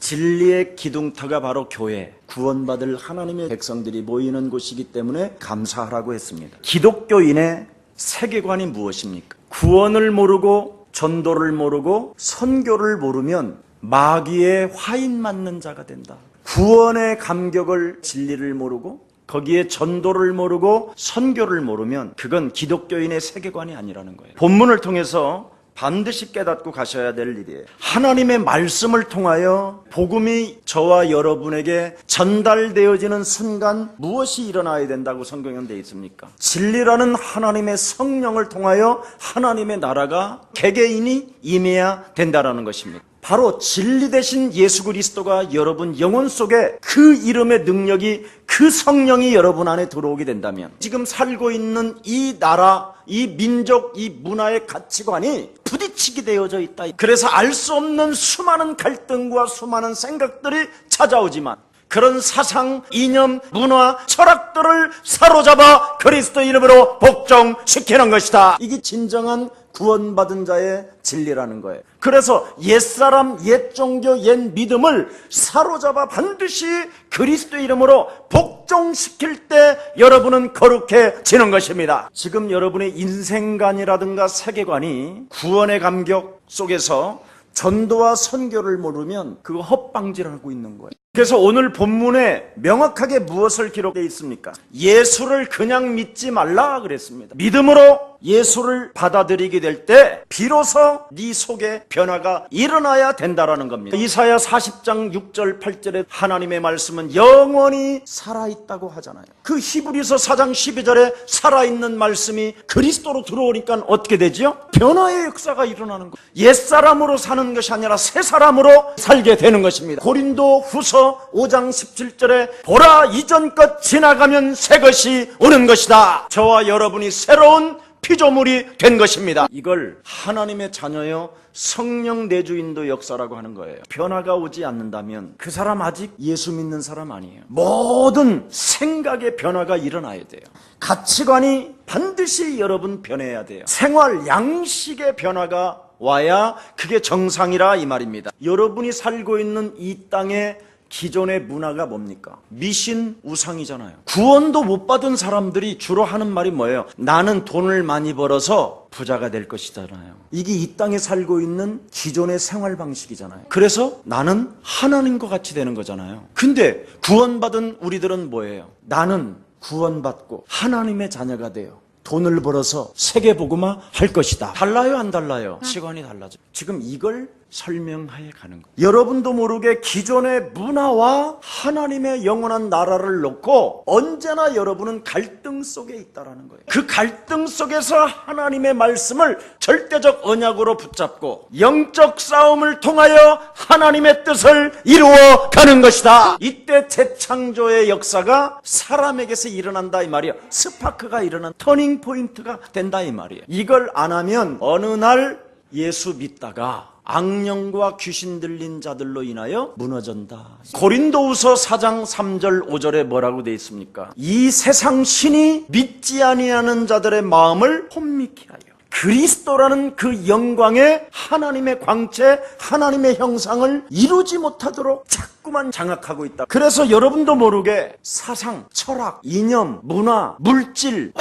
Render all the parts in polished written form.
진리의 기둥터가 바로 교회, 구원받을 하나님의 백성들이 모이는 곳이기 때문에 감사하라고 했습니다. 기독교인의 세계관이 무엇입니까? 구원을 모르고 전도를 모르고 선교를 모르면 마귀의 화인 맞는 자가 된다. 구원의 감격을, 진리를 모르고 거기에 전도를 모르고 선교를 모르면 그건 기독교인의 세계관이 아니라는 거예요. 본문을 통해서 반드시 깨닫고 가셔야 될 일이에요. 하나님의 말씀을 통하여 복음이 저와 여러분에게 전달되어지는 순간 무엇이 일어나야 된다고 성경에 되어 있습니까? 진리라는 하나님의 성령을 통하여 하나님의 나라가 개개인이 임해야 된다는 것입니다. 바로 진리 되신 예수 그리스도가 여러분 영혼 속에 그 이름의 능력이, 그 성령이 여러분 안에 들어오게 된다면 지금 살고 있는 이 나라, 이 민족, 이 문화의 가치관이 부딪히게 되어져 있다. 그래서 알 수 없는 수많은 갈등과 수많은 생각들이 찾아오지만 그런 사상, 이념, 문화, 철학들을 사로잡아 그리스도 이름으로 복종시키는 것이다. 이게 진정한 구원받은 자의 진리라는 거예요. 그래서 옛사람, 옛 종교, 옛 믿음을 사로잡아 반드시 그리스도 이름으로 복종시킬 때 여러분은 거룩해지는 것입니다. 지금 여러분의 인생관이라든가 세계관이 구원의 감격 속에서 전도와 선교를 모르면 그거 헛방질을 하고 있는 거예요. 그래서 오늘 본문에 명확하게 무엇을 기록되어 있습니까? 예수를 그냥 믿지 말라 그랬습니다. 믿음으로 예수를 받아들이게 될 때 비로소 네 속에 변화가 일어나야 된다라는 겁니다. 이사야 40장 6절 8절에 하나님의 말씀은 영원히 살아있다고 하잖아요. 그 히브리서 4장 12절에 살아있는 말씀이 그리스도로 들어오니까 어떻게 되지요? 변화의 역사가 일어나는 거예요. 옛사람으로 사는 것이 아니라 새사람으로 살게 되는 것입니다. 고린도 후서 5장 17절에 보라 이전 것 지나가면 새 것이 오는 것이다. 저와 여러분이 새로운 피조물이 된 것입니다. 이걸 하나님의 자녀여 성령 내주인도 역사라고 하는 거예요. 변화가 오지 않는다면 그 사람 아직 예수 믿는 사람 아니에요. 모든 생각의 변화가 일어나야 돼요. 가치관이 반드시 여러분 변해야 돼요. 생활 양식의 변화가 와야 그게 정상이라 이 말입니다. 여러분이 살고 있는 이 땅에 기존의 문화가 뭡니까? 미신 우상이잖아요. 구원도 못 받은 사람들이 주로 하는 말이 뭐예요? 나는 돈을 많이 벌어서 부자가 될 것이잖아요. 이게 이 땅에 살고 있는 기존의 생활 방식이잖아요. 그래서 나는 하나님과 같이 되는 거잖아요. 근데 구원받은 우리들은 뭐예요? 나는 구원받고 하나님의 자녀가 돼요. 돈을 벌어서 세계복음화 할 것이다. 달라요, 안 달라요? 시간이 달라져. 지금 이걸 설명해 가는 거예요. 여러분도 모르게 기존의 문화와 하나님의 영원한 나라를 놓고 언제나 여러분은 갈등 속에 있다라는 거예요. 그 갈등 속에서 하나님의 말씀을 절대적 언약으로 붙잡고 영적 싸움을 통하여 하나님의 뜻을 이루어 가는 것이다. 이때 재창조의 역사가 사람에게서 일어난다 이 말이에요. 스파크가 일어난 터닝 포인트가 된다 이 말이에요. 이걸 안 하면 어느 날 예수 믿다가 악령과 귀신 들린 자들로 인하여 무너진다. 고린도후서 4장 3절 5절에 뭐라고 되어 있습니까? 이 세상 신이 믿지 아니하는 자들의 마음을 혼미케 하여 그리스도라는 그 영광의 하나님의 광채, 하나님의 형상을 이루지 못하도록 자꾸만 장악하고 있다. 그래서 여러분도 모르게 사상, 철학, 이념, 문화, 물질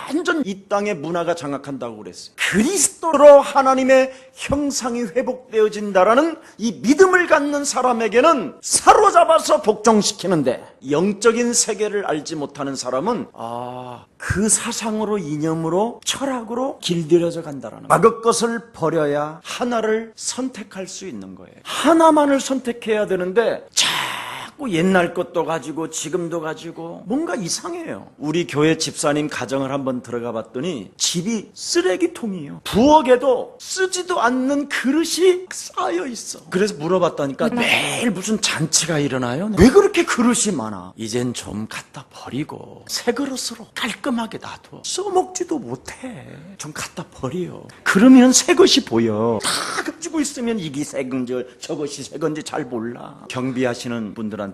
완전 이 땅의 문화가 장악한다고 그랬어요. 그리스도로 하나님의 형상이 회복되어진다라는 이 믿음을 갖는 사람에게는 사로잡아서 복종시키는데 영적인 세계를 알지 못하는 사람은 그 사상으로, 이념으로, 철학으로 길들여져 간다라는 거예요. 과거 것을 버려야 하나를 선택할 수 있는 거예요. 하나만을 선택해야 되는데 자꾸 옛날 것도 가지고 지금도 가지고 뭔가 이상해요. 우리 교회 집사님 가정을 한번 들어가 봤더니 집이 쓰레기통이에요. 부엌에도 쓰지도 않는 그릇이 쌓여 있어. 그래서 물어봤다니까 매일 무슨 잔치가 일어나요? 왜 그렇게 그릇이 많아? 이젠 좀 갖다 버리고 새 그릇으로 깔끔하게 놔둬. 써먹지도 못해. 좀 갖다 버려. 그러면 새 것이 보여. 다 가지고 있으면 이게 새 건지 저것이 새 건지 잘 몰라. 경비하시는 분들한테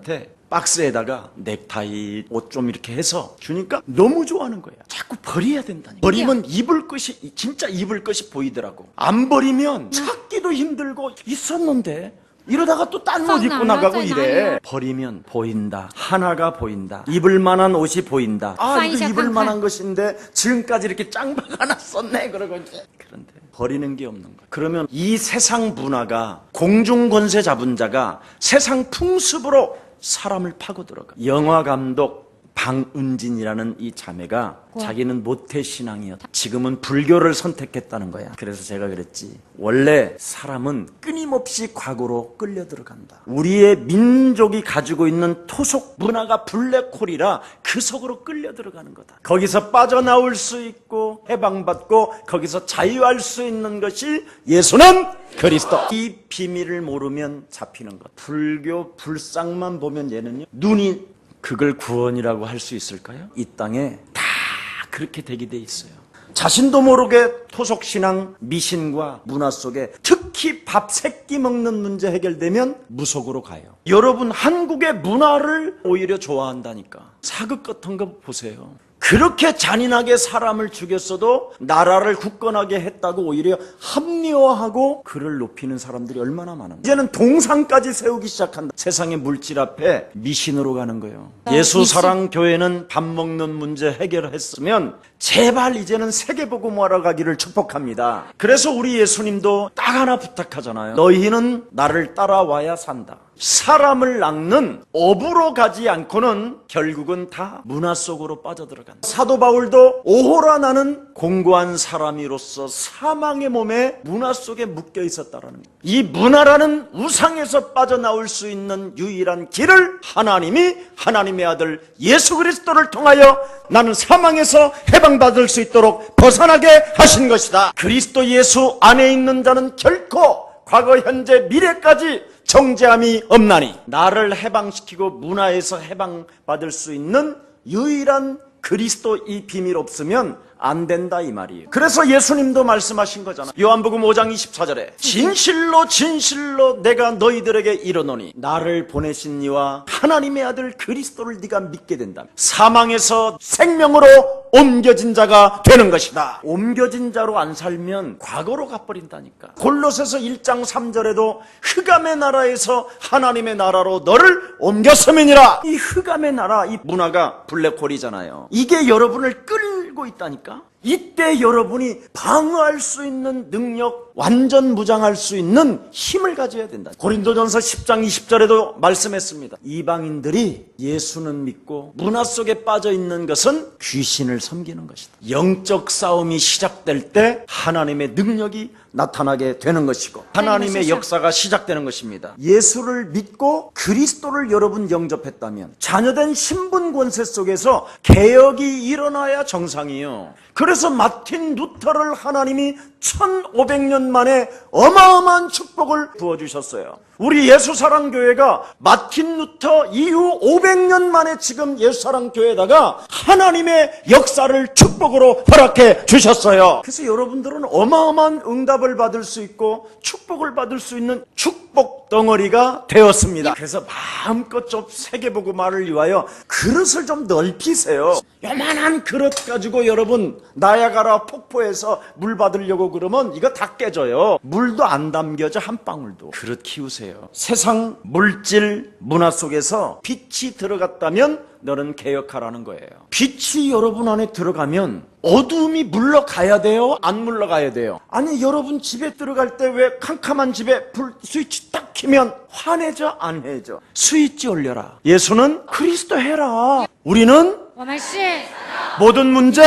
박스에다가 넥타이, 옷 좀 이렇게 해서 주니까 너무 좋아하는 거야. 자꾸 버려야 된다니까. 버리면 입을 것이, 진짜 입을 것이 보이더라고. 안 버리면 찾기도 힘들고 있었는데 이러다가 또 딴 옷 입고 나가고 이래. 버리면 보인다. 하나가 보인다. 입을 만한 옷이 보인다. 아, 이거 입을 만한 것인데 지금까지 이렇게 짱박 하나 썼네. 그러고 이제. 그런데 버리는 게 없는 거야. 그러면 이 세상 문화가 공중 권세 잡은 자가 세상 풍습으로 사람을 파고 들어가. 영화 감독 방은진이라는 이 자매가 자기는 모태신앙이었다. 지금은 불교를 선택했다는 거야. 그래서 제가 그랬지. 원래 사람은 끊임없이 과거로 끌려 들어간다. 우리의 민족이 가지고 있는 토속 문화가 블랙홀이라 그 속으로 끌려 들어가는 거다. 거기서 빠져나올 수 있고 해방받고 거기서 자유할 수 있는 것이 예수는 그리스도. 이 비밀을 모르면 잡히는 것. 불교 불상만 보면 얘는요, 눈이 그걸 구원이라고 할 수 있을까요? 이 땅에 다 그렇게 되게 돼 있어요. 자신도 모르게 토속신앙, 미신과 문화 속에 특히 밥 세끼 먹는 문제 해결되면 무속으로 가요. 여러분, 한국의 문화를 오히려 좋아한다니까. 사극 같은 거 보세요. 그렇게 잔인하게 사람을 죽였어도 나라를 굳건하게 했다고 오히려 합리화하고 그를 높이는 사람들이 얼마나 많은가. 이제는 동상까지 세우기 시작한다. 세상의 물질 앞에 미신으로 가는 거예요. 예수사랑교회는 밥 먹는 문제 해결했으면 제발 이제는 세계복음화로 가기를 축복합니다. 그래서 우리 예수님도 딱 하나 부탁하잖아요. 너희는 나를 따라와야 산다. 사람을 낚는 업으로 가지 않고는 결국은 다 문화 속으로 빠져들어간다. 사도 바울도 오호라 나는 공고한 사람이로서 사망의 몸에 문화 속에 묶여 있었다라는 거예요. 이 문화라는 우상에서 빠져나올 수 있는 유일한 길을 하나님의 아들 예수 그리스도를 통하여 나는 사망에서 해방받을 수 있도록 벗어나게 하신 것이다. 그리스도 예수 안에 있는 자는 결코 과거, 현재, 미래까지 정죄함이 없나니. 나를 해방시키고 문화에서 해방받을 수 있는 유일한 그리스도 이 비밀 없으면 안 된다 이 말이에요. 그래서 예수님도 말씀하신 거잖아. 요한복음 5장 24절에 진실로 진실로 내가 너희들에게 이르노니 나를 보내신 이와 하나님의 아들 그리스도를 네가 믿게 된다면 사망에서 생명으로 옮겨진 자가 되는 것이다. 옮겨진 자로 안 살면 과거로 가버린다니까. 골로새서 1장 3절에도 흑암의 나라에서 하나님의 나라로 너를 옮겼음이니라. 이 흑암의 나라, 이 문화가 블랙홀이잖아요. 이게 여러분을 끌고 있다니까. 이때 여러분이 방어할 수 있는 능력, 완전 무장할 수 있는 힘을 가져야 된다. 고린도전서 10장 20절에도 말씀했습니다. 이방인들이 예수는 믿고 문화 속에 빠져 있는 것은 귀신을 섬기는 것이다. 영적 싸움이 시작될 때 하나님의 능력이 나타나게 되는 것이고 하나님의 역사가 시작되는 것입니다. 예수를 믿고 그리스도를 여러분 영접했다면 자녀된 신분 권세 속에서 개혁이 일어나야 정상이에요. 그래서 마틴 루터를 하나님이 1500년 만에 어마어마한 축복을 부어주셨어요. 우리 예수사랑교회가 마틴 루터 이후 500년 만에 지금 예수사랑교회에다가 하나님의 역사를 축복으로 허락해 주셨어요. 그래서 여러분들은 어마어마한 응답을 받을 수 있고 축복을 받을 수 있는 축복 덩어리가 되었습니다. 그래서 마음껏 좀 세계복음화를 위하여 그릇을 좀 넓히세요. 요만한 그릇 가지고 여러분 나야가라 폭포에서 물 받으려고 그러면 이거 다 깨져요. 물도 안 담겨져, 한 방울도. 그릇 키우세요. 세상 물질 문화 속에서 빛이 들어갔다면 너는 개혁하라는 거예요. 빛이 여러분 안에 들어가면 어두움이 물러가야 돼요? 안 물러가야 돼요? 아니, 여러분 집에 들어갈 때 왜 캄캄한 집에 불 스위치 딱 키면 환해져? 안 해져? 스위치 올려라. 예수는 그리스도 해라. 우리는 모든 문제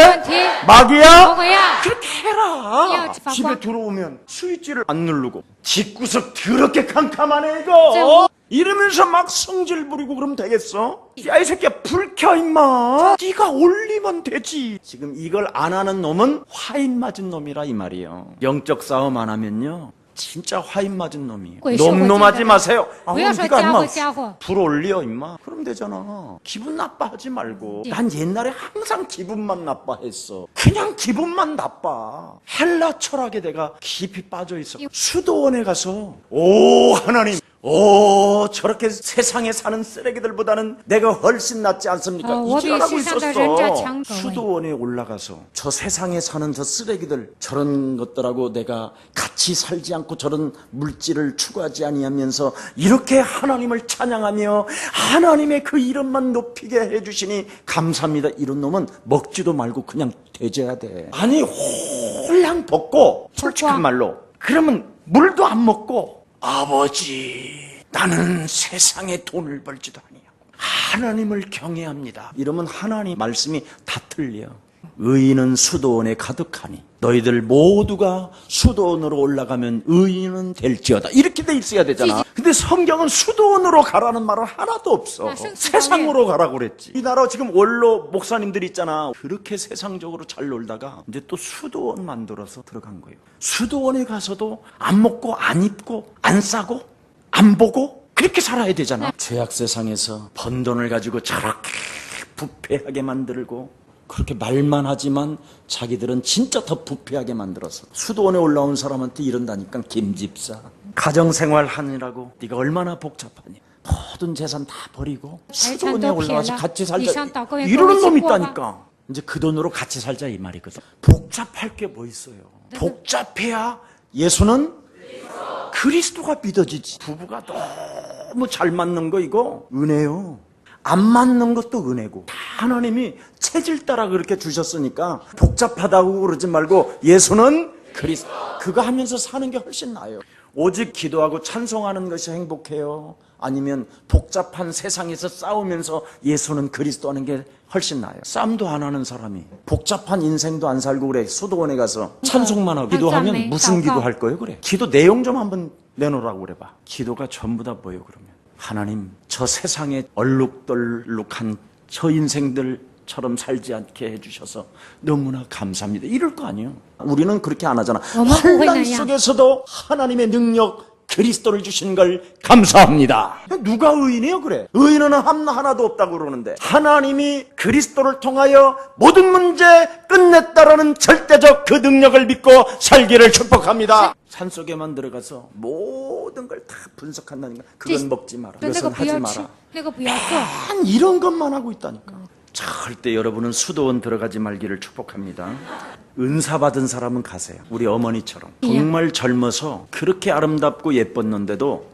마귀야 그렇게 해라. 집에 들어오면 스위치를 안 누르고 집구석 더럽게 캄캄하네 이거 이러면서 막 성질 부리고 그러면 되겠어? 야, 이 새끼야, 불 켜 임마. 네가 올리면 되지. 지금 이걸 안 하는 놈은 화인 맞은 놈이라 이 말이에요. 영적 싸움 안 하면요 진짜 화인 맞은 놈이에요. 놈놈하지 마세요. 네가 임마 불 올려 임마. 그럼 되잖아. 기분 나빠하지 말고. 난 옛날에 항상 기분만 나빠했어. 그냥 기분만 나빠. 헬라 철학에 내가 깊이 빠져 있어. 수도원에 가서 오 하나님 저렇게 세상에 사는 쓰레기들보다는 내가 훨씬 낫지 않습니까? 어, 이지랄하고 어디 세상의 있었어. 렌자 수도원에 올라가서 저 세상에 사는 저 쓰레기들, 저런 것들하고 내가 같이 살지 않고 저런 물질을 추구하지 아니하면서 이렇게 하나님을 찬양하며 하나님의 그 이름만 높이게 해주시니 감사합니다. 이런 놈은 먹지도 말고 그냥 돼져야 돼. 아니 홀랑 벗고 솔직한 말로 그러면 물도 안 먹고, 아버지, 나는 세상에 돈을 벌지도 아니하고 하나님을 경외합니다. 이러면 하나님 말씀이 다 틀려. 의인은 수도원에 가득하니 너희들 모두가 수도원으로 올라가면 의인은 될지어다. 이렇게 돼 있어야 되잖아. 근데 성경은 수도원으로 가라는 말은 하나도 없어. 세상으로 가라고 그랬지. 이 나라 지금 원로 목사님들 있잖아. 그렇게 세상적으로 잘 놀다가 이제 또 수도원 만들어서 들어간 거예요. 수도원에 가서도 안 먹고 안 입고 안 싸고 안 보고 그렇게 살아야 되잖아. 죄악 세상에서 번 돈을 가지고 저렇게 부패하게 만들고 그렇게 말만 하지만 자기들은 진짜 더 부패하게 만들어서 수도원에 올라온 사람한테 이런다니까. 김집사, 가정생활 하느라고 네가 얼마나 복잡하니, 모든 재산 다 버리고 수도원에 올라와서 같이 살자, 이러는 놈 있다니까. 이제 그 돈으로 같이 살자 이 말이거든. 복잡할 게 뭐 있어요. 복잡해야 예수는 그리스도가 믿어지지. 부부가 너무 잘 맞는 거 이거 은혜요. 안 맞는 것도 은혜고. 하나님이 체질 따라 그렇게 주셨으니까 복잡하다고 그러지 말고 예수는 그리스도, 그거 하면서 사는 게 훨씬 나아요. 오직 기도하고 찬송하는 것이 행복해요? 아니면 복잡한 세상에서 싸우면서 예수는 그리스도 하는 게 훨씬 나아요? 싸움도 안 하는 사람이 복잡한 인생도 안 살고 그래 수도원에 가서 찬송만 하고 기도하면 무슨 기도할 거예요? 그래, 기도 내용 좀 한번 내놓으라고 그래봐. 기도가 전부 다 뭐예요 그러면? 하나님, 저 세상에 얼룩덜룩한 저 인생들처럼 살지 않게 해주셔서 너무나 감사합니다. 이럴 거 아니에요. 우리는 그렇게 안 하잖아. 혼란 속에서도 하나님의 능력, 그리스도를 주신 걸 감사합니다. 누가 의인이에요 그래? 의인은 하나도 없다고 그러는데 하나님이 그리스도를 통하여 모든 문제 끝냈다라는 절대적 그 능력을 믿고 살기를 축복합니다. 산속에만 들어가서 모든 걸 다 분석한다는 거. 그건 먹지 마라, 그것은 하지 마라, 단 이런 것만 하고 있다니까. 절대 여러분은 수도원 들어가지 말기를 축복합니다. 은사 받은 사람은 가세요. 우리 어머니처럼 정말 젊어서 그렇게 아름답고 예뻤는데도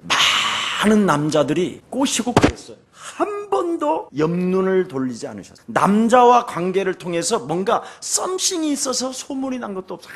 많은 남자들이 꼬시고 그랬어요. 한 번도 옆눈을 돌리지 않으셨어요. 남자와 관계를 통해서 뭔가 썸씽이 있어서 소문이 난 것도 없어요.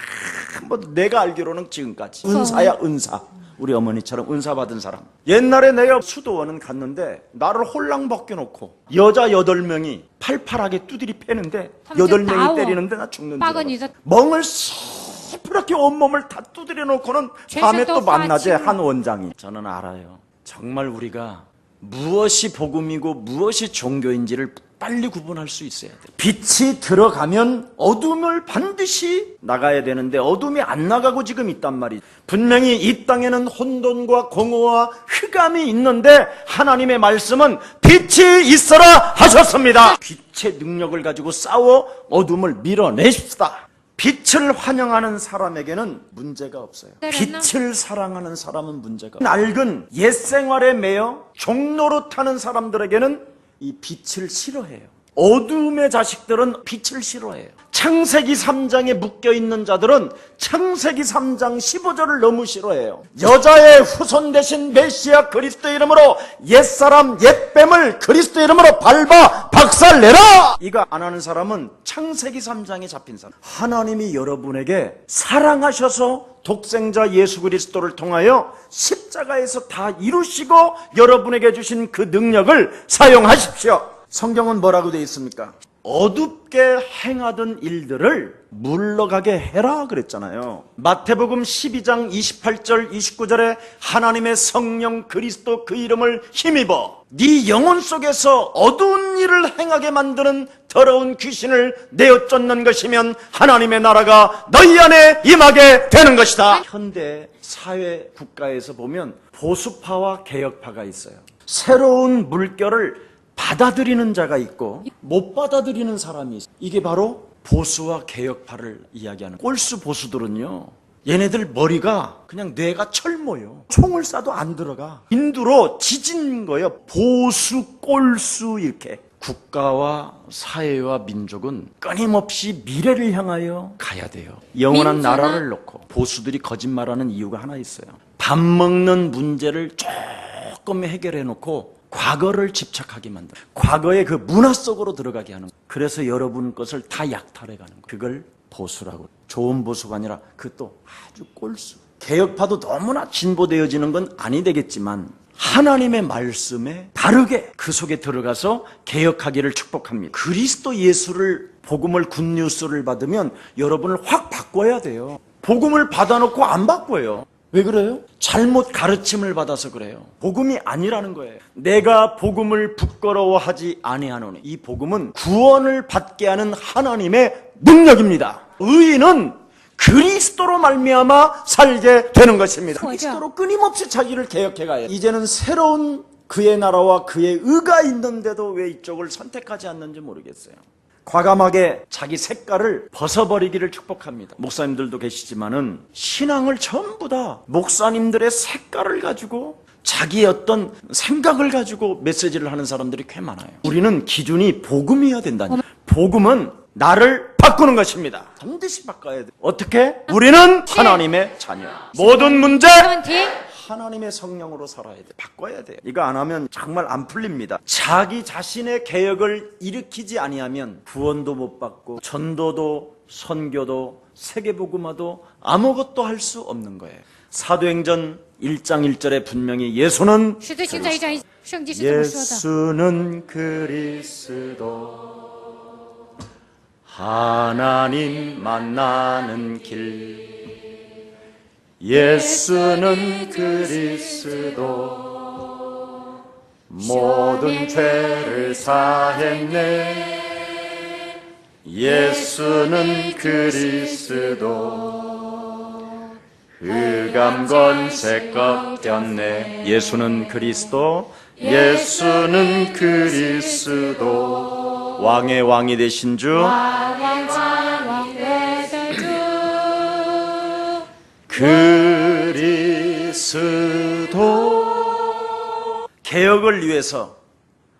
한 번도 내가 알기로는 지금까지. 은사야 은사. 우리 어머니처럼 은사 받은 사람. 옛날에 내가 수도원은 갔는데 나를 홀랑 벗겨놓고 여자 8명이 팔팔하게 두드리 패는데 8명이 때리는데 나 죽는 줄 알았어. 멍을 새푸랗게 온몸을 다 두드려 놓고는 밤에 또 만나재 한 원장이. 저는 알아요. 정말 우리가 무엇이 복음이고 무엇이 종교인지를 빨리 구분할 수 있어야 돼요. 빛이 들어가면 어둠을 반드시 나가야 되는데 어둠이 안 나가고 지금 있단 말이죠. 분명히 이 땅에는 혼돈과 공허와 흑암이 있는데 하나님의 말씀은 빛이 있어라 하셨습니다. 빛의 능력을 가지고 싸워 어둠을 밀어내십시다. 빛을 환영하는 사람에게는 문제가 없어요. 빛을 사랑하는 사람은 문제가 없어요. 낡은 옛 생활에 매여 종노릇하는 사람들에게는 이 빛을 싫어해요. 어둠의 자식들은 빛을 싫어해요. 창세기 3장에 묶여있는 자들은 창세기 3장 15절을 너무 싫어해요. 여자의 후손 대신 메시아 그리스도의 이름으로 옛사람 옛뱀을 그리스도의 이름으로 밟아 박살내라! 이거 안 하는 사람은 창세기 3장에 잡힌 사람. 하나님이 여러분에게 사랑하셔서 독생자 예수 그리스도를 통하여 십자가에서 다 이루시고 여러분에게 주신 그 능력을 사용하십시오. 성경은 뭐라고 되어 있습니까? 어둡게 행하던 일들을 물러가게 해라 그랬잖아요. 마태복음 12장 28절 29절에 하나님의 성령 그리스도 그 이름을 힘입어 네 영혼 속에서 어두운 일을 행하게 만드는 더러운 귀신을 내어 쫓는 것이면 하나님의 나라가 너희 안에 임하게 되는 것이다. 현대 사회 국가에서 보면 보수파와 개혁파가 있어요. 새로운 물결을 받아들이는 자가 있고 못 받아들이는 사람이 있어요. 이게 바로 보수와 개혁파를 이야기하는 꼴수 보수들은요, 얘네들 머리가 그냥 뇌가 철모요. 총을 쏴도 안 들어가. 인두로 지진 거예요. 보수, 꼴수 이렇게. 국가와 사회와 민족은 끊임없이 미래를 향하여 가야 돼요. 영원한 나라를 놓고. 보수들이 거짓말하는 이유가 하나 있어요. 밥 먹는 문제를 조금 해결해 놓고 과거를 집착하게 만들어요. 과거의 그 문화 속으로 들어가게 하는 거예요. 그래서 여러분 것을 다 약탈해 가는 거예요. 그걸 보수라고. 좋은 보수가 아니라 그것도 아주 꼴수. 개혁파도 너무나 진보되어지는 건 아니 되겠지만 하나님의 말씀에 다르게 그 속에 들어가서 개혁하기를 축복합니다. 그리스도 예수를 복음을 굿뉴스를 받으면 여러분을 확 바꿔야 돼요. 복음을 받아놓고 안 바꿔요. 왜 그래요? 잘못 가르침을 받아서 그래요. 복음이 아니라는 거예요. 내가 복음을 부끄러워하지 아니하노니. 이 복음은 구원을 받게 하는 하나님의 능력입니다. 의인은 그리스도로 말미암아 살게 되는 것입니다. 그리스도로 끊임없이 자기를 개혁해가요. 이제는 새로운 그의 나라와 그의 의가 있는데도 왜 이쪽을 선택하지 않는지 모르겠어요. 과감하게 자기 색깔을 벗어버리기를 축복합니다. 목사님들도 계시지만은 신앙을 전부 다 목사님들의 색깔을 가지고 자기의 어떤 생각을 가지고 메시지를 하는 사람들이 꽤 많아요. 우리는 기준이 복음이어야 된다니. 복음은 나를 바꾸는 것입니다. 반드시 바꿔야 돼. 어떻게? 우리는 하나님의 자녀. 모든 문제 하나님의 성령으로 살아야 돼. 바꿔야 돼. 이거 안 하면 정말 안 풀립니다. 자기 자신의 개혁을 일으키지 아니하면 구원도 못 받고 전도도 선교도 세계복음화도 아무것도 할 수 없는 거예요. 사도행전 1장 1절에 분명히 예수는 그리스도 하나님 만나는 길. 예수는 그리스도 모든 죄를 사했네. 예수는 그리스도 흑암 권세 꺾였네. 예수는 그리스도, 예수는 그리스도 왕의 왕이 되신 주, 그리스도. 개혁을 위해서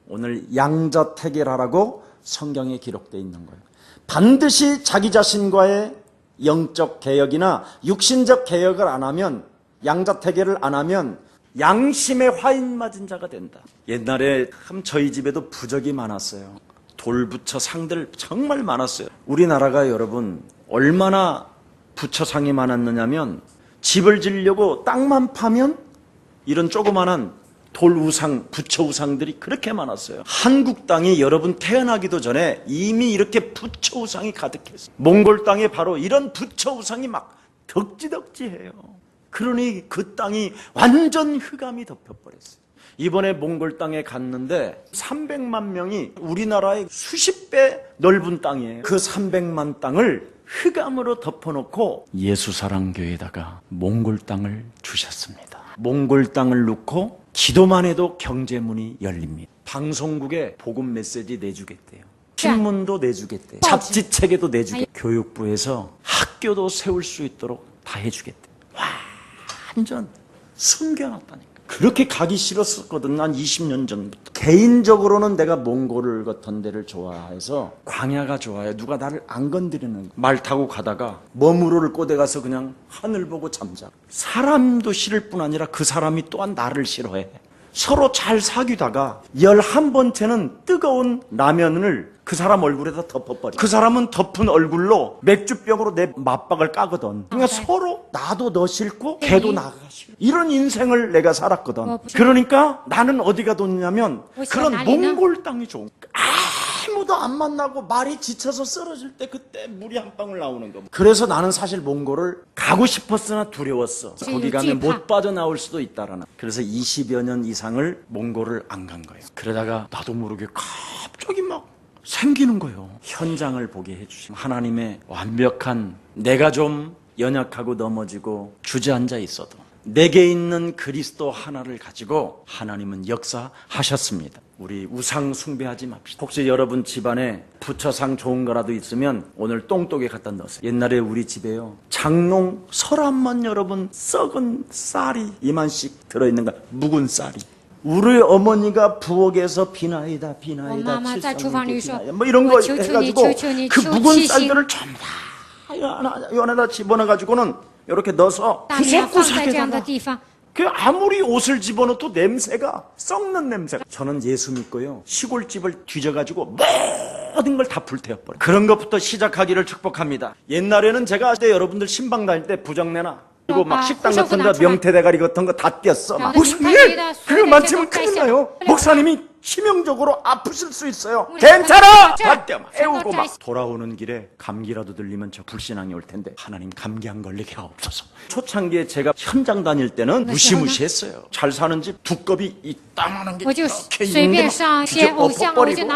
오늘 양자택일하라고 성경에 기록되어 있는 거예요. 반드시 자기 자신과의 영적 개혁이나 육신적 개혁을 안 하면, 양자택일을 안 하면 양심에 화인 맞은 자가 된다. 옛날에 참 저희 집에도 부적이 많았어요. 돌부처 상들 정말 많았어요. 우리나라가 여러분 얼마나 부처상이 많았느냐면 집을 지으려고 땅만 파면 이런 조그만한 돌 우상, 부처 우상들이 그렇게 많았어요. 한국 땅이 여러분 태어나기도 전에 이미 이렇게 부처 우상이 가득했어요. 몽골 땅에 바로 이런 부처 우상이 막 덕지덕지해요. 그러니 그 땅이 완전 흑암이 덮여버렸어요. 이번에 몽골 땅에 갔는데 300만 명이 우리나라의 수십 배 넓은 땅이에요. 그 300만 땅을 흑암으로 덮어놓고 예수사랑교회에다가 몽골 땅을 주셨습니다. 몽골 땅을 놓고 기도만 해도 경제문이 열립니다. 방송국에 복음 메시지 내주겠대요. 신문도 내주겠대요. 잡지책에도 내주겠대요. 교육부에서 학교도 세울 수 있도록 다 해주겠대요. 완전 숨겨놨다니까. 그렇게 가기 싫었었거든. 한 20년 전부터. 개인적으로는 내가 몽골을 같은 데를 좋아해서 광야가 좋아요. 누가 나를 안 건드리는 거. 말 타고 가다가 머무르를 꼬대 가서 그냥 하늘 보고 잠자. 사람도 싫을 뿐 아니라 그 사람이 또한 나를 싫어해. 서로 잘 사귀다가 11번째는 뜨거운 라면을 그 사람 얼굴에다 덮어버려. 그 사람은 덮은 얼굴로 맥주병으로 내 맞박을 까거든. 그러니까 서로 나도 너 싫고 걔도 나가 싫어. 이런 인생을 내가 살았거든. 그러니까 나는 어디가 좋냐면 그런 몽골 땅이 좋은 거야. 아무도 안 만나고 말이 지쳐서 쓰러질 때 그때 물이 한 방울 나오는 거. 그래서 나는 사실 몽골을 가고 싶었으나 두려웠어. 거기 가면 못 빠져나올 수도 있다라는. 그래서 20여 년 이상을 몽골을 안 간 거예요. 그러다가 나도 모르게 갑자기 막 생기는 거예요. 현장을 보게 해주신 하나님의 완벽한, 내가 좀 연약하고 넘어지고 주저앉아 있어도 내게 있는 그리스도 하나를 가지고 하나님은 역사하셨습니다. 우리 우상 숭배하지 맙시다. 혹시 여러분 집안에 부처상 좋은 거라도 있으면 오늘 똥독에 갖다 넣으세요. 옛날에 우리 집에요, 장롱 서랍만 여러분 썩은 쌀이 이만씩 들어있는 거야. 묵은 쌀이. 우리 어머니가 부엌에서 비나이다 칠성이다 뭐 이런 거 해가지고 그 묵은 쌀들을 전부 다 이 안에다 집어넣어가지고는 이렇게 넣어서 구석구석에다가 그 아무리 옷을 집어넣어도 냄새가, 썩는 냄새가. 저는 예수 믿고요, 시골집을 뒤져가지고 모든 걸 다 불태워버려요. 그런 것부터 시작하기를 축복합니다. 옛날에는 제가 그때 여러분들 신방 다닐 때 부정내나 그리고 막 식당 같은 데 명태대가리 같은 거 다 띄었어. 목사님, 그거 만지면 큰일 나요. 목사님이 치명적으로 아프실 수 있어요. 괜찮아! 다 띄어 막 애우고 막. 돌아오는 길에 감기라도 들리면 저 불신앙이 올 텐데 하나님 감기 안 걸리게 하옵소서. 초창기에 제가 현장 다닐 때는 무시무시했어요. 잘 사는 집 두꺼비 이따만한 게 이렇게 있는데 막 뒤집어 엎어버리고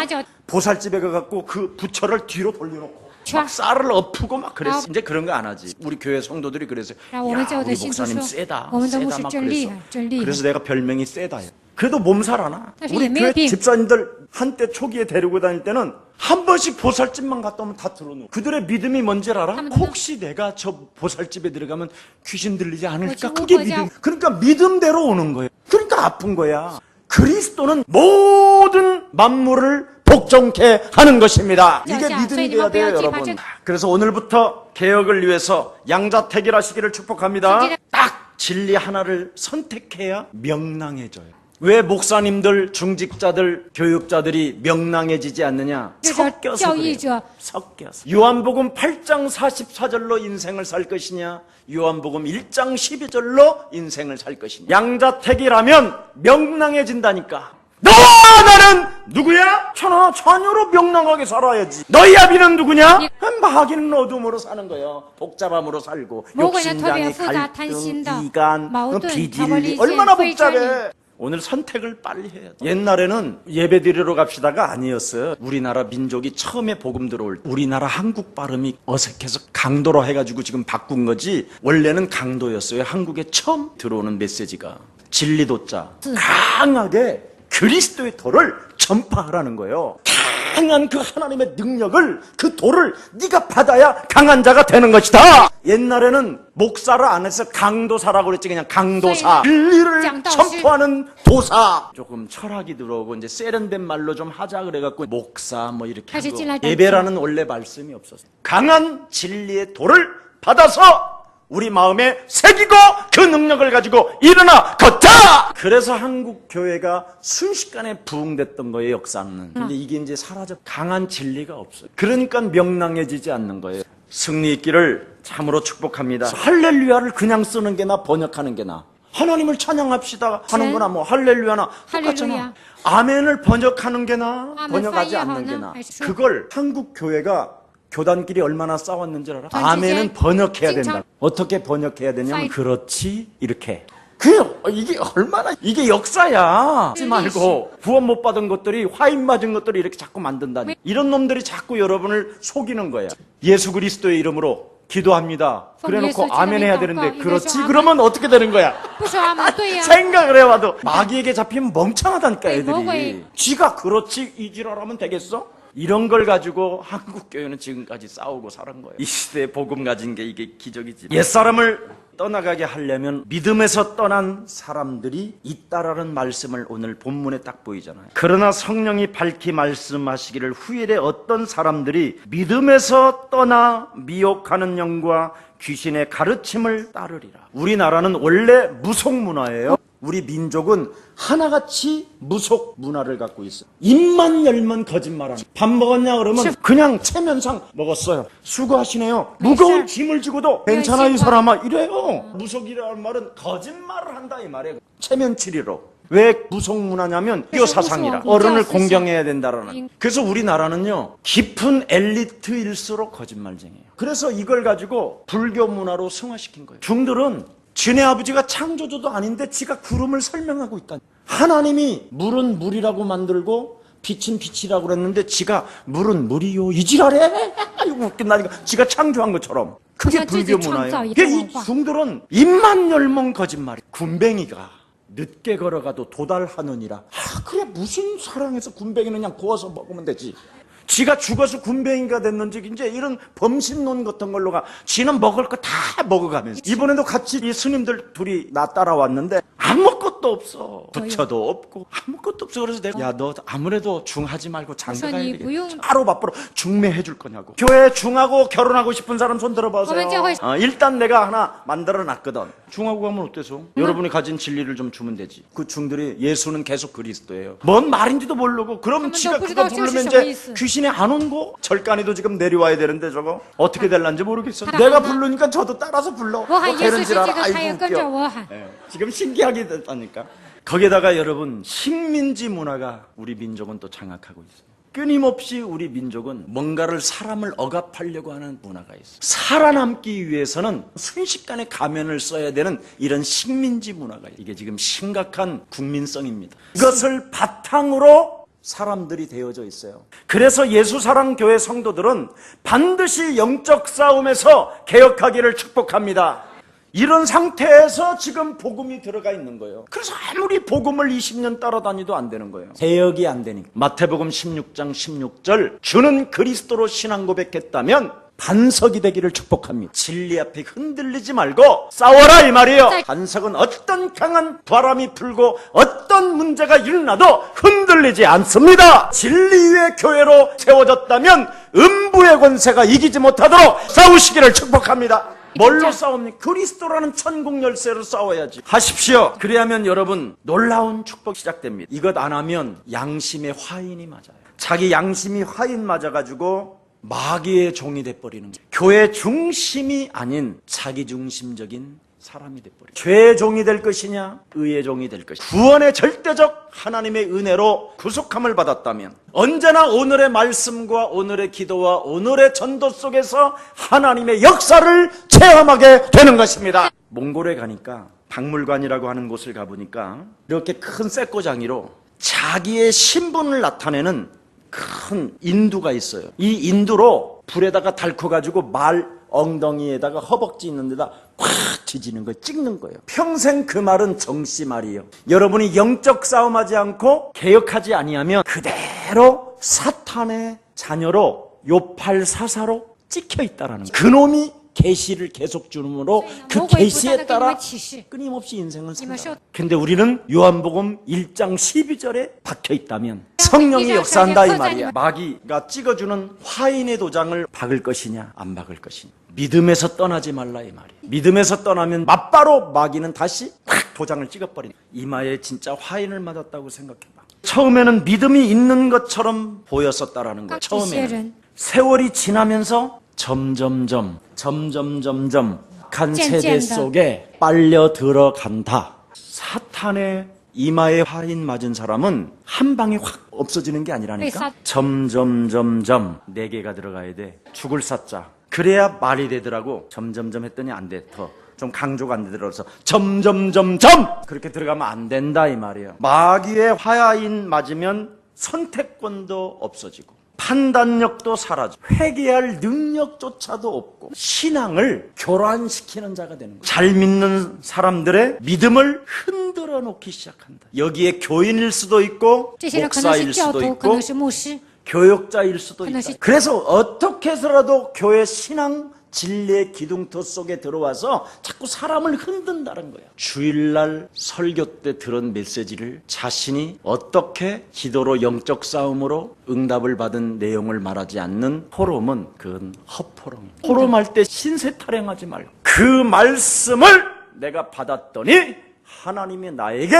보살집에 가갖고 그 부처를 뒤로 돌려놓고 막 쌀을 엎고 막 그랬어. 이제 그런 거 안 하지. 우리 교회 성도들이 그랬어요. 야, 우리 목사님 세다. 세다 막 그랬어. 그래서 내가 별명이 세다예요. 그래도 몸살 하나. 우리 교회 집사님들 한때 초기에 데리고 다닐 때는 한 번씩 보살집만 갔다 오면 다 들어놓고. 그들의 믿음이 뭔지 알아? 혹시 내가 저 보살집에 들어가면 귀신 들리지 않을까? 그게 믿음. 그러니까 믿음대로 오는 거예요. 그러니까 아픈 거야. 그리스도는 모든 만물을 복종케 하는 것입니다. 이게 믿음이 돼야 돼요, 여러분. 그래서 오늘부터 개혁을 위해서 양자택일 하시기를 축복합니다. 딱 진리 하나를 선택해야 명랑해져요. 왜 목사님들, 중직자들, 교육자들이 명랑해지지 않느냐? 섞여서 그래요. 섞여서. 요한복음 8장 44절로 인생을 살 것이냐, 요한복음 1장 12절로 인생을 살 것이냐. 양자택일하면 명랑해진다니까. 너와 나는 누구야? 천하천유로 명랑하게 살아야지. 너희 아비는 누구냐? 마귀는 어둠으로 사는 거예요. 복잡함으로 살고 욕심장애, 갈등, 이간, 비질리 얼마나 복잡해. 오늘 선택을 빨리 해야 돼. 옛날에는 예배드리러 갑시다가 아니었어요. 우리나라 민족이 처음에 복음 들어올 때 우리나라 한국 발음이 어색해서 강도로 해가지고 지금 바꾼 거지, 원래는 강도였어요. 한국에 처음 들어오는 메시지가 진리도자, 강하게 그리스도의 도를 전파하라는 거예요. 강한 그 하나님의 능력을, 그 도를 네가 받아야 강한 자가 되는 것이다. 옛날에는 목사를 안 해서 강도사라고 그랬지. 그냥 강도사, 진리를 선포하는 도사. 조금 철학이 들어오고 이제 세련된 말로 좀 하자 그래갖고 목사 뭐 이렇게 하고, 예배라는 원래 말씀이 없었어요. 강한 진리의 도를 받아서 우리 마음에 새기고 그 능력을 가지고 일어나 걷자. 그래서 한국 교회가 순식간에 부흥됐던 거예요, 역사는. 근데 이게 이제 사라져. 강한 진리가 없어요. 그러니까 명랑해지지 않는 거예요. 승리 있기를 참으로 축복합니다. 할렐루야를 그냥 쓰는 게나 번역하는 게나. 하나님을 찬양합시다 하는 거나 뭐 할렐루야나 똑같잖아. 아멘을 번역하는 게나 번역하지 않는 게나. 그걸 한국 교회가 교단끼리 얼마나 싸웠는지 알아? 아멘은 번역해야 된다. 어떻게 번역해야 되냐면 그렇지 이렇게. 이게 얼마나, 이게 역사야. 하지 말고 구원 못 받은 것들이, 화인 맞은 것들이 이렇게 자꾸 만든다니. 이런 놈들이 자꾸 여러분을 속이는 거야. 예수 그리스도의 이름으로 기도합니다. 그래놓고 아멘 해야 되는데 그렇지? 그러면 어떻게 되는 거야? 생각을 해봐도 마귀에게 잡히면 멍청하다니까 애들이. 쥐가 그렇지 이 지랄하면 되겠어? 이런 걸 가지고 한국 교회는 지금까지 싸우고 살은 거예요. 이 시대에 복음 가진 게 이게 기적이지. 옛사람을 떠나가게 하려면 믿음에서 떠난 사람들이 있다라는 말씀을 오늘 본문에 딱 보이잖아요. 그러나 성령이 밝히 말씀하시기를 후일에 어떤 사람들이 믿음에서 떠나 미혹하는 영과 귀신의 가르침을 따르리라. 우리나라는 원래 무속 문화예요. 우리 민족은 하나같이 무속 문화를 갖고 있어요. 입만 열면 거짓말하는. 밥 먹었냐 그러면 그냥 체면상 먹었어요. 수고하시네요. 무거운 짐을 지고도 괜찮아 이 사람아 이래요. 무속이라는 말은 거짓말을 한다 이 말이에요. 체면치리로. 왜 무속 문화냐면 기교 사상이라. 어른을 공경해야 된다라는. 그래서 우리나라는요, 깊은 엘리트일수록 거짓말쟁이에요. 그래서 이걸 가지고 불교 문화로 승화시킨 거예요. 중들은 지네 아버지가 창조주도 아닌데 지가 구름을 설명하고 있다. 하나님이 물은 물이라고 만들고 빛은 빛이라고 그랬는데 지가 물은 물이요 이지랄해. 이거 웃긴다니까. 지가 창조한 것처럼. 그게 불교 문화예요. 이 중들은 입만 열면 거짓말이에요. 군뱅이가 늦게 걸어가도 도달하느니라. 그래 무슨 사랑해서 군뱅이는 그냥 구워서 먹으면 되지. 지가 죽어서 군뱅이가 됐는지 이제 이런 범신론 같은 걸로가 지는 먹을 거 다 먹어가면서 이번에도 같이 이 스님들 둘이 나 따라왔는데 아무것도 없어. 부처도 없고 아무것도 없어. 그래서 내가 야 너 아무래도 중하지 말고 장가 가야 되겠다. 바로 앞으로 중매해 줄 거냐고. 교회 중하고 결혼하고 싶은 사람 손 들어보세요. 일단 내가 하나 만들어 놨거든. 중하고 가면 어때서? 여러분이 가진 진리를 좀 주면 되지. 그 중들이 예수는 계속 그리스도예요. 뭔 말인지도 모르고 그럼 지가 그거 부르면 이제 귀신이 안 온고 절간에도 지금 내려와야 되는데 저거 어떻게 될란지 모르겠어. 내가 부르니까 저도 따라서 불러. 되는 줄 알아. 아이고 웃겨. 지금 신기하게 됐다니까. 거기에다가 여러분 식민지 문화가 우리 민족은 또 장악하고 있어요. 끊임없이 우리 민족은 뭔가를 사람을 억압하려고 하는 문화가 있어요. 살아남기 위해서는 순식간에 가면을 써야 되는 이런 식민지 문화가 있어요. 이게 지금 심각한 국민성입니다. 이것을 바탕으로 사람들이 되어져 있어요. 그래서 예수사랑교회 성도들은 반드시 영적 싸움에서 개혁하기를 축복합니다. 이런 상태에서 지금 복음이 들어가 있는 거예요. 그래서 아무리 복음을 20년 따라다니도 안 되는 거예요. 개혁이 안 되니까. 마태복음 16장 16절 주는 그리스도로 신앙 고백했다면 반석이 되기를 축복합니다. 진리 앞에 흔들리지 말고 싸워라 이 말이에요. 반석은 어떤 강한 바람이 불고 어떤 문제가 일어나도 흔들리지 않습니다. 진리 위의 교회로 세워졌다면 음부의 권세가 이기지 못하도록 싸우시기를 축복합니다. 뭘로 싸웁니까? 그리스도라는 천국 열쇠로 싸워야지. 하십시오. 그래야면 여러분 놀라운 축복 시작됩니다. 이것 안 하면 양심의 화인이 맞아요. 자기 양심이 화인 맞아가지고 마귀의 종이 돼버리는 거예요. 교회 중심이 아닌 자기 중심적인 사람이 돼버려요. 죄의 종이 될 것이냐 의의 종이 될 것이냐. 구원의 절대적 하나님의 은혜로 구속함을 받았다면 언제나 오늘의 말씀과 오늘의 기도와 오늘의 전도 속에서 하나님의 역사를 체험하게 되는 것입니다. 몽골에 가니까 박물관이라고 하는 곳을 가보니까 이렇게 큰 쇠꼬장이로 자기의 신분을 나타내는 큰 인두가 있어요. 이 인두로 불에다가 달궈가지고 말 엉덩이에다가 허벅지 있는 데다 콱 뒤지는 걸 찍는 거예요. 평생 그 말은 정씨 말이에요. 여러분이 영적 싸움하지 않고 개혁하지 아니하면 그대로 사탄의 자녀로 요팔사사로 찍혀 있다라는 거예요. 그놈이 계시를 계속 주므로 그 계시에 따라 끊임없이 인생을 산다. 근데 우리는 요한복음 1장 12절에 박혀 있다면 성령이 역사한다 이 말이야. 마귀가 찍어주는 화인의 도장을 박을 것이냐 안 박을 것이냐. 믿음에서 떠나지 말라 이 말이야. 믿음에서 떠나면 맞바로 마귀는 다시 탁 도장을 찍어버린다. 이마에 진짜 화인을 맞았다고 생각해봐. 처음에는 믿음이 있는 것처럼 보였었다라는 거야. 처음에는 세월이 지나면서 점점점 간 세대 속에 빨려 들어간다. 사탄의 이마에 화인 맞은 사람은 한 방에 확 없어지는 게 아니라니까. 점점점 4개가 들어가야 돼. 죽을 사자. 그래야 말이 되더라고. 점점점 했더니 안 돼. 더 좀 강조가 안 되더라서 점점점 그렇게 들어가면 안 된다 이 말이에요. 마귀의 화인 맞으면 선택권도 없어지고 판단력도 사라져. 회개할 능력조차도 없고 신앙을 교란시키는 자가 되는 거예요. 잘 믿는 사람들의 믿음을 흔들어 놓기 시작한다. 여기에 교인일 수도 있고 목사일 수도 있고 교역자일 수도 있다. 그래서 어떻게 해서라도 교회 신앙 진리의 기둥터 속에 들어와서 자꾸 사람을 흔든다는 거예요. 주일날 설교 때 들은 메시지를 자신이 어떻게 기도로 영적 싸움으로 응답을 받은 내용을 말하지 않는 포럼은 그건 헛포럼입니다. 포럼할 때 신세 타령하지 말고 그 말씀을 내가 받았더니 하나님이 나에게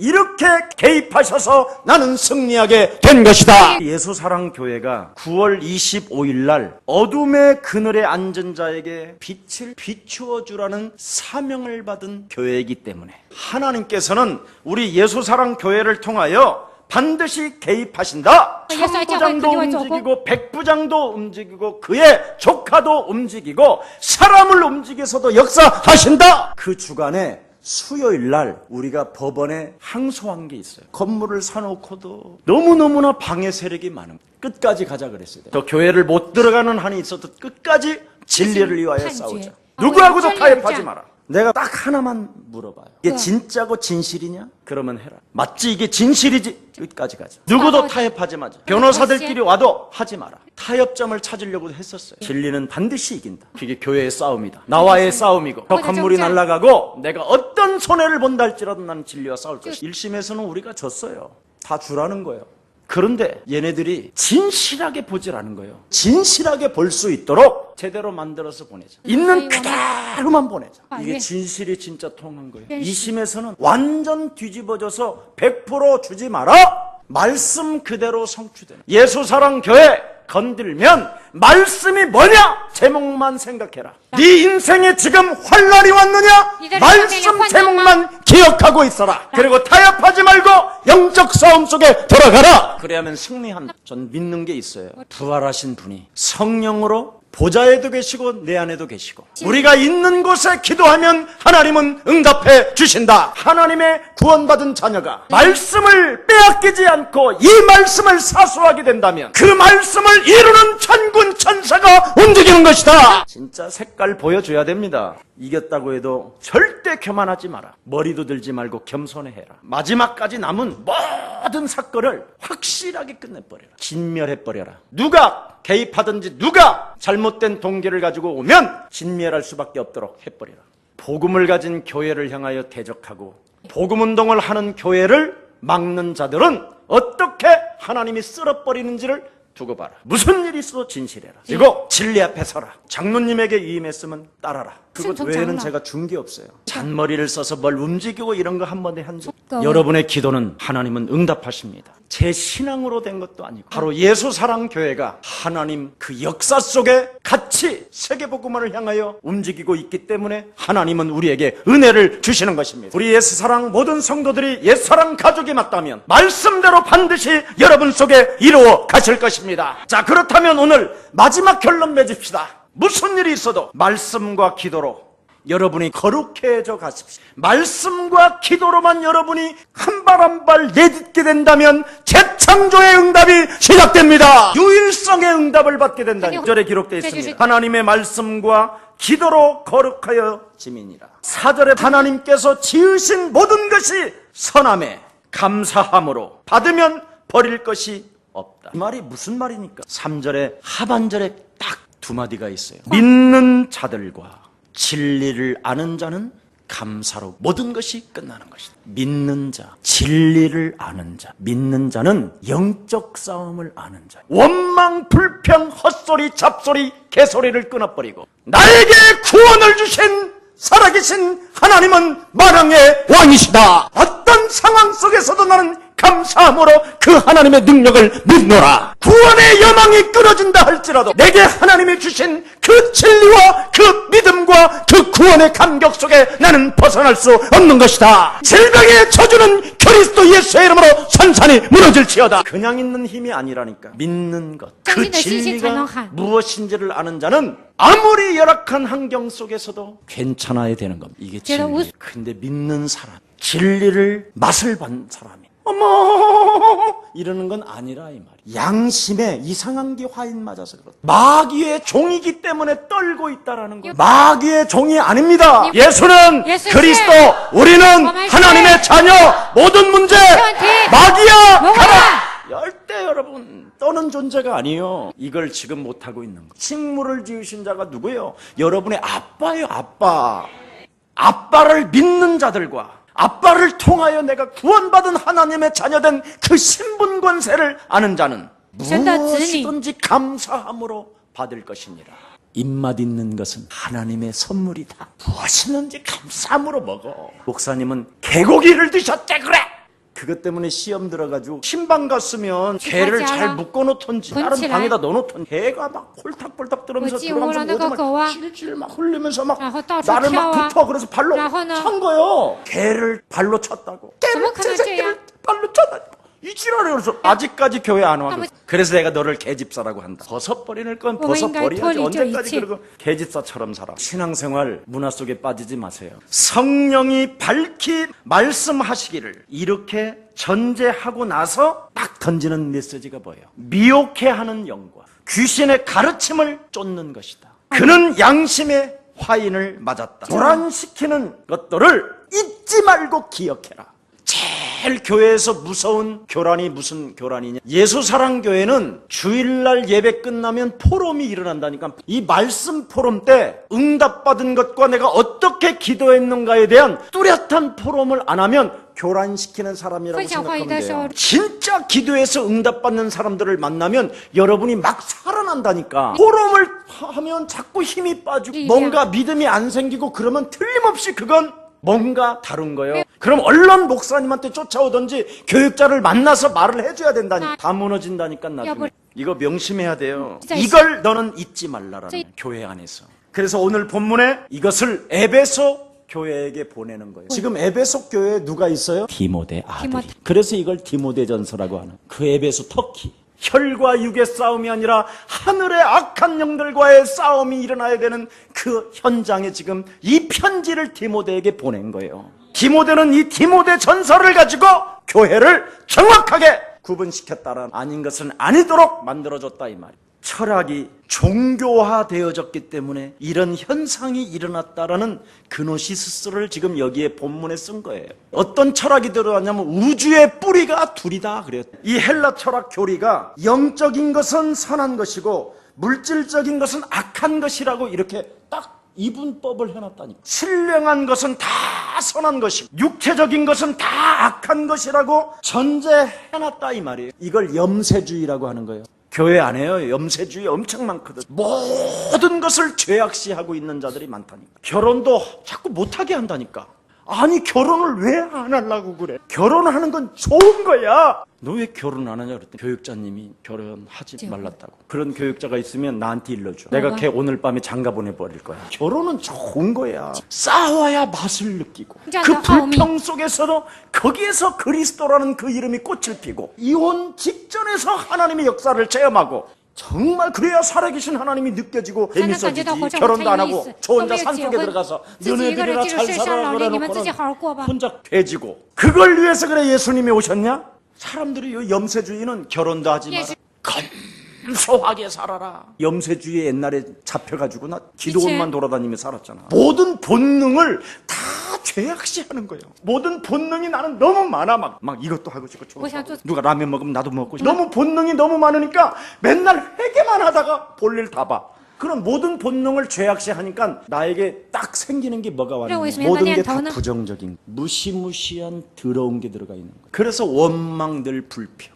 이렇게 개입하셔서 나는 승리하게 된 것이다. 예수사랑교회가 9월 25일 날 어둠의 그늘에 앉은 자에게 빛을 비추어 주라는 사명을 받은 교회이기 때문에 하나님께서는 우리 예수사랑교회를 통하여 반드시 개입하시다. 천부장도 움직이고 백부장도 움직이고 그의 조카도 움직이고 사람을 움직여서도 역사하신다. 그 주간에 수요일 날 우리가 법원에 항소한 게 있어요. 건물을 사놓고도 너무너무나 방해 세력이 많은 끝까지 가자 그랬어요. 또 교회를 못 들어가는 한이 있어도 끝까지 진리를 위하여 싸우자. 누구하고도 타협하지 마라. 내가 딱 하나만 물어봐요. 이게 진짜고 진실이냐? 그러면 해라. 맞지? 이게 진실이지? 여기까지 가자. 누구도 타협하지 마자. 변호사들끼리 와도 하지 마라. 타협점을 찾으려고 했었어요. 진리는 반드시 이긴다. 그게 교회의 싸움이다. 나와의 싸움이고 저 건물이 날아가고 내가 어떤 손해를 본다 할지라도 나는 진리와 싸울 것이다. 1심에서는 우리가 졌어요. 다 주라는 거예요. 그런데 얘네들이 진실하게 보질 않은 거예요. 진실하게 볼 수 있도록 제대로 만들어서 보내자. 있는 그대로만 보내자. 이게 진실이 진짜 통한 거예요. 2심에서는 완전 뒤집어져서 100% 주지 마라. 말씀 그대로 성취되는 예수사랑교회 건들면 말씀이 뭐냐? 제목만 생각해라. 네 인생에 지금 환란이 왔느냐? 말씀 제목만 기억하고 있어라. 그리고 타협하지 말고 영적 싸움 속에 들어가라. 그래야만 승리한다. 전 믿는 게 있어요. 부활하신 분이 성령으로 보좌에도 계시고 내 안에도 계시고 우리가 있는 곳에 기도하면 하나님은 응답해 주신다. 하나님의 구원받은 자녀가 말씀을 빼앗기지 않고 이 말씀을 사수하게 된다면 그 말씀을 이루는 천군 천사가 움직이는 것이다. 진짜 색깔 보여줘야 됩니다. 이겼다고 해도 절대 교만하지 마라. 머리도 들지 말고 겸손해 해라. 마지막까지 남은 모든 사건을 확실하게 끝내버려라. 진멸해버려라. 누가 개입하든지 누가 잘못된 동기를 가지고 오면 진멸할 수밖에 없도록 해버려라. 복음을 가진 교회를 향하여 대적하고 복음운동을 하는 교회를 막는 자들은 어떻게 하나님이 쓸어버리는지를 두고 봐라. 무슨 일이 있어도 진실해라. 그리고 진리 앞에 서라. 장로님에게 위임했으면 따라라. 그것 외에는 제가 준 게 없어요. 잔머리를 써서 뭘 움직이고 이런 거 한 번에 한 적. 여러분의 기도는 하나님은 응답하십니다. 제 신앙으로 된 것도 아니고 바로 예수사랑교회가 하나님 그 역사 속에 같이 세계복음화를 향하여 움직이고 있기 때문에 하나님은 우리에게 은혜를 주시는 것입니다. 우리 예수사랑 모든 성도들이 예수사랑 가족이 맞다면 말씀대로 반드시 여러분 속에 이루어 가실 것입니다. 자, 그렇다면 오늘 마지막 결론 맺읍시다. 무슨 일이 있어도 말씀과 기도로 여러분이 거룩해져 가십시오. 말씀과 기도로만 여러분이 한 발 한 발 내딛게 된다면 재창조의 응답이 시작됩니다. 유일성의 응답을 받게 된다니 1절에 기록되어 있습니다. 하나님의 말씀과 기도로 거룩하여 지민이라. 4절에 하나님께서 지으신 모든 것이 선함에 감사함으로 받으면 버릴 것이 없다. 이 말이 무슨 말입니까? 3절에 하반절에 딱 두 마디가 있어요. 믿는 자들과 진리를 아는 자는 감사로 모든 것이 끝나는 것이다. 믿는 자, 진리를 아는 자, 믿는 자는 영적 싸움을 아는 자. 원망, 불평, 헛소리, 잡소리, 개소리를 끊어버리고 나에게 구원을 주신 살아계신 하나님은 만왕의 왕이시다. 어떤 상황 속에서도 나는 감사함으로 그 하나님의 능력을 믿노라. 구원의 여망이 끊어진다 할지라도 내게 하나님이 주신 그 진리와 그 믿음과 그 구원의 감격 속에 나는 벗어날 수 없는 것이다. 질병의 저주는 그리스도 예수의 이름으로 산산이 무너질지어다. 그냥 있는 힘이 아니라니까. 믿는 것, 그 진리가 무엇인지를 아는 자는 아무리 열악한 환경 속에서도 괜찮아야 되는 겁니다. 이게 진리. 근데 믿는 사람, 진리를 맛을 본 사람이 어머 이러는 건 아니라 이 말이야. 양심에 이상한 게 화인 맞아서 그렇다. 마귀의 종이기 때문에 떨고 있다라는 거야. 마귀의 종이 아닙니다. 예수는 그리스도, 우리는 하나님의 자녀. 모든 문제 마귀야 가라. 열대 여러분 떠는 존재가 아니에요. 이걸 지금 못하고 있는 거. 식물을 지으신 자가 누구예요? 여러분의 아빠예요. 아빠. 아빠를 믿는 자들과 아빠를 통하여 내가 구원받은 하나님의 자녀된 그 신분 권세를 아는 자는 무엇이든지 감사함으로 받을 것이니라. 입맛 있는 것은 하나님의 선물이다. 무엇이든지 감사함으로 먹어. 목사님은 개고기를 드셨대 그래. 그것 때문에 시험 들어가지고 신방 갔으면 개를 잘 묶어놓던지 다른 방에다 넣어놓던지 개가 막 홀딱홀딱 들으면서 들어가면서 모두 질질 막 흘리면서 막 나를 막 붙어. 그래서 발로 찬 거예요. 개를 발로 쳤다고. 제 새끼를 발로 쳤다고. 이 지랄을. 그래서 아직까지 교회 안 와도. 그래서 내가 너를 개집사라고 한다. 벗어버리는 건 벗어버려야지. 언제까지 그러고 개집사처럼 살아. 신앙생활 문화 속에 빠지지 마세요. 성령이 밝히 말씀하시기를 이렇게 전제하고 나서 딱 던지는 메시지가 뭐예요? 미혹해하는 영과 귀신의 가르침을 쫓는 것이다. 그는 양심에 화인을 맞았다. 교란시키는 것들을 잊지 말고 기억해라. 제일 교회에서 무서운 교란이 무슨 교란이냐? 예수사랑교회는 주일날 예배 끝나면 포럼이 일어난다니까. 이 말씀 포럼 때 응답받은 것과 내가 어떻게 기도했는가에 대한 뚜렷한 포럼을 안 하면 교란시키는 사람이라고 생각하면 돼요. 진짜 기도해서 응답받는 사람들을 만나면 여러분이 막 살아난다니까. 포럼을 하면 자꾸 힘이 빠지고 뭔가 믿음이 안 생기고 그러면 틀림없이 그건 뭔가 다른 거예요. 그럼 얼른 목사님한테 쫓아오든지 교육자를 만나서 말을 해줘야 된다니까. 다 무너진다니까 나중에. 이거 명심해야 돼요. 이걸 너는 잊지 말라라는 교회 안에서. 그래서 오늘 본문에 이것을 에베소 교회에게 보내는 거예요. 지금 에베소 교회에 누가 있어요? 디모데 아들이. 그래서 이걸 디모데전서라고 하는 그 에베소 터키. 혈과 육의 싸움이 아니라 하늘의 악한 영들과의 싸움이 일어나야 되는 그 현장에 지금 이 편지를 디모데에게 보낸 거예요. 디모데는 이 디모데 전서를 가지고 교회를 정확하게 구분시켰다는, 아닌 것은 아니도록 만들어줬다 이 말이에요. 철학이 종교화되어졌기 때문에 이런 현상이 일어났다라는 그노시스를 지금 여기에 본문에 쓴 거예요. 어떤 철학이 들어왔냐면 우주의 뿌리가 둘이다 그래요. 이 헬라 철학 교리가 영적인 것은 선한 것이고 물질적인 것은 악한 것이라고 이렇게 딱 이분법을 해놨다니까. 신령한 것은 다 선한 것이고 육체적인 것은 다 악한 것이라고 전제해놨다 이 말이에요. 이걸 염세주의라고 하는 거예요. 교회 안에요. 염세주의 엄청 많거든. 모든 것을 죄악시하고 있는 자들이 많다니까. 결혼도 자꾸 못하게 한다니까. 아니 결혼을 왜 안 하려고 그래? 결혼하는 건 좋은 거야. 너 왜 결혼 안 하냐 그랬더니 교육자님이 결혼하지 말랐다고. 그런 교육자가 있으면 나한테 일러줘. 내가 걔 오늘 밤에 장가 보내버릴 거야. 결혼은 좋은 거야. 싸워야 맛을 느끼고 그 불평 속에서도 거기에서 그리스도라는 그 이름이 꽃을 피고 이혼 직전에서 하나님의 역사를 체험하고 정말 그래야 살아계신 하나님이 느껴지고 재밌어지지. 결혼도 안 하고 저 혼자 산속에 들어가서 너네들이나 잘 살아라 그래놓고는 혼자 돼지고. 그걸 위해서 그래 예수님이 오셨냐? 사람들이 이 염세주의는 결혼도 하지 마라, 검소하게 살아라. 염세주의 옛날에 잡혀가지고 나 기도원만 돌아다니며 살았잖아. 모든 본능을 다 죄악시하는 거예요. 모든 본능이 나는 너무 많아. 막 이것도 하고 싶고 누가 라면 먹으면 나도 먹고 싶고. 너무 본능이 너무 많으니까 맨날 회개만 하다가 볼일 다 봐. 그런 모든 본능을 죄악시하니까 나에게 딱 생기는 게 뭐가 왔냐? 모든 게 다 부정적인, 무시무시한 더러운 게 들어가 있는 거예요. 그래서 원망들, 불평,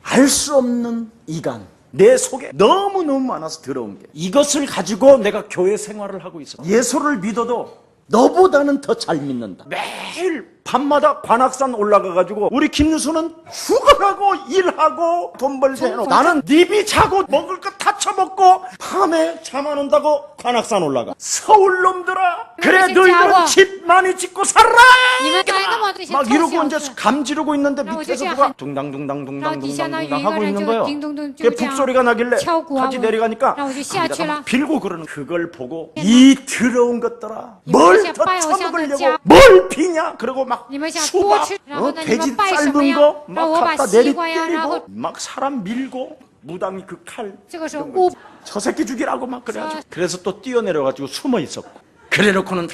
알 수 없는 이간, 내 속에 너무너무 많아서 더러운 게. 이것을 가지고 내가 교회 생활을 하고 있어. 예수를 믿어도 너보다는 더 잘 믿는다. 매일 밤마다 관악산 올라가가지고 우리 김유수는 휴가하고 일하고 돈 벌게 해놓고 나는 니비 자고 먹을 거 다 처먹고 밤에 잠 안 온다고 관악산 올라가. 서울 놈들아, 그래 너희들은 집 많이 짓고 살아 막 이러고 이제 감 지르고 있는데 밑에서 누가 둥당둥당 하고 있는 거예요. 그 북소리가 나길래 같이 내려가니까 빌고 그러는. 그걸 보고 이 더러운 것들아, 뭘 더 처먹으려고 뭘 비냐. 그리고 막 수박, 돼지 삶은 거 막 갖다 내리때리고 막 사람 밀고 무당이 그 칼 저 새끼 죽이라고 막 그래가지고. 그래서 또 뛰어내려가지고 숨어 있었고. 그래놓고는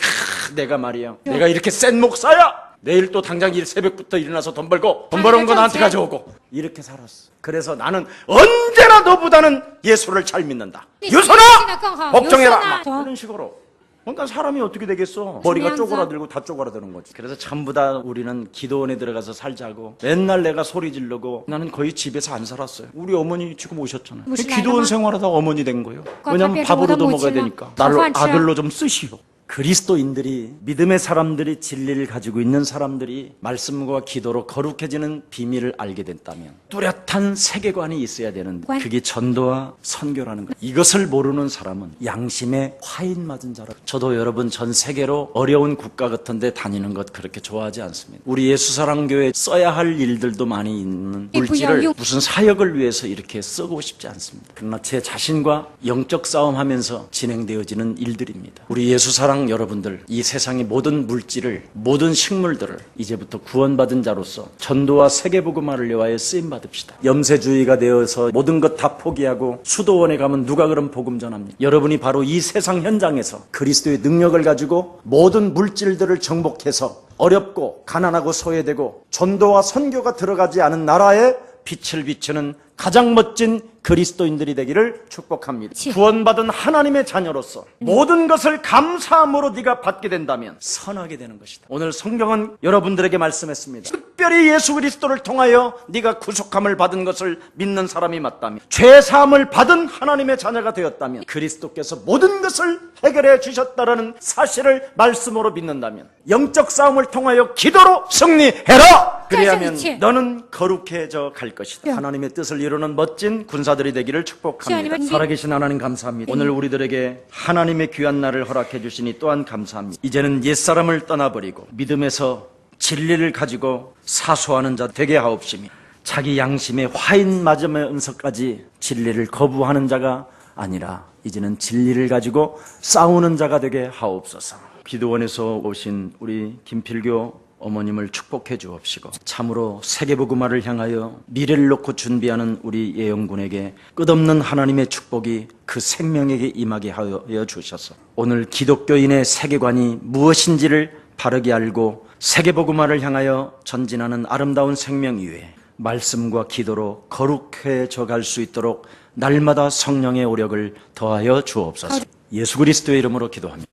내가 말이야, 내가 이렇게 센 목사야, 내일 또 당장 새벽부터 일어나서 돈 벌고 돈 벌어온 거 나한테 가져오고 이렇게 살았어. 그래서 나는 언제나 너보다는 예수를 잘 믿는다. 유선아 복종해라. 이런 식으로. 그러니까 사람이 어떻게 되겠어? 머리가 쪼그라들고 다 쪼그라드는 거지. 그래서 전부 다 우리는 기도원에 들어가서 살자고 맨날 내가 소리 지르고. 나는 거의 집에서 안 살았어요. 우리 어머니 지금 오셨잖아요. 기도원 생활하다 어머니 된 거예요. 왜냐면 밥으로도 먹어야 되니까. 나를 아들로 좀 쓰시오. 그리스도인들이, 믿음의 사람들이, 진리를 가지고 있는 사람들이 말씀과 기도로 거룩해지는 비밀을 알게 됐다면 뚜렷한 세계관이 있어야 되는, 그게 전도와 선교라는 거예요. 이것을 모르는 사람은 양심에 화인 맞은 자라. 저도 여러분 전 세계로 어려운 국가 같은 데 다니는 것 그렇게 좋아하지 않습니다. 우리 예수사랑교회 써야 할 일들도 많이 있는 물질을 무슨 사역을 위해서 이렇게 쓰고 싶지 않습니다. 그러나 제 자신과 영적 싸움하면서 진행되어지는 일들입니다. 우리 예수사랑 세상 여러분들, 이 세상의 모든 물질을, 모든 식물들을 이제부터 구원받은 자로서 전도와 세계복음화를 위하여 쓰임받읍시다. 염세주의가 되어서 모든 것 다 포기하고 수도원에 가면 누가 그런 복음 전합니까? 여러분이 바로 이 세상 현장에서 그리스도의 능력을 가지고 모든 물질들을 정복해서 어렵고 가난하고 소외되고 전도와 선교가 들어가지 않은 나라에 빛을 비추는 가장 멋진 그리스도인들이 되기를 축복합니다. 구원받은 하나님의 자녀로서 모든 것을 감사함으로 네가 받게 된다면 선하게 되는 것이다. 오늘 성경은 여러분들에게 말씀했습니다. 특별히 예수 그리스도를 통하여 네가 구속함을 받은 것을 믿는 사람이 맞다면, 죄사함을 받은 하나님의 자녀가 되었다면, 그리스도께서 모든 것을 해결해 주셨다라는 사실을 말씀으로 믿는다면, 영적 싸움을 통하여 기도로 승리해라! 그래야면 너는 거룩해져 갈 것이다. 하나님의 뜻을 이루는 멋진 군사들이 되기를 축복합니다. 살아계신 하나님 감사합니다. 오늘 우리들에게 하나님의 귀한 날을 허락해 주시니 또한 감사합니다. 이제는 옛사람을 떠나버리고 믿음에서 진리를 가지고 사수하는 자 되게 하옵시며, 자기 양심의 화인 마점의 은석까지 진리를 거부하는 자가 아니라 이제는 진리를 가지고 싸우는 자가 되게 하옵소서. 기도원에서 오신 우리 김필교 어머님을 축복해 주옵시고, 참으로 세계복음화를 향하여 미래를 놓고 준비하는 우리 예영군에게 끝없는 하나님의 축복이 그 생명에게 임하게 하여 주셔서 오늘 기독교인의 세계관이 무엇인지를 바르게 알고 세계복음화를 향하여 전진하는 아름다운 생명 위에 말씀과 기도로 거룩해져 갈 수 있도록 날마다 성령의 오력을 더하여 주옵소서. 예수 그리스도의 이름으로 기도합니다.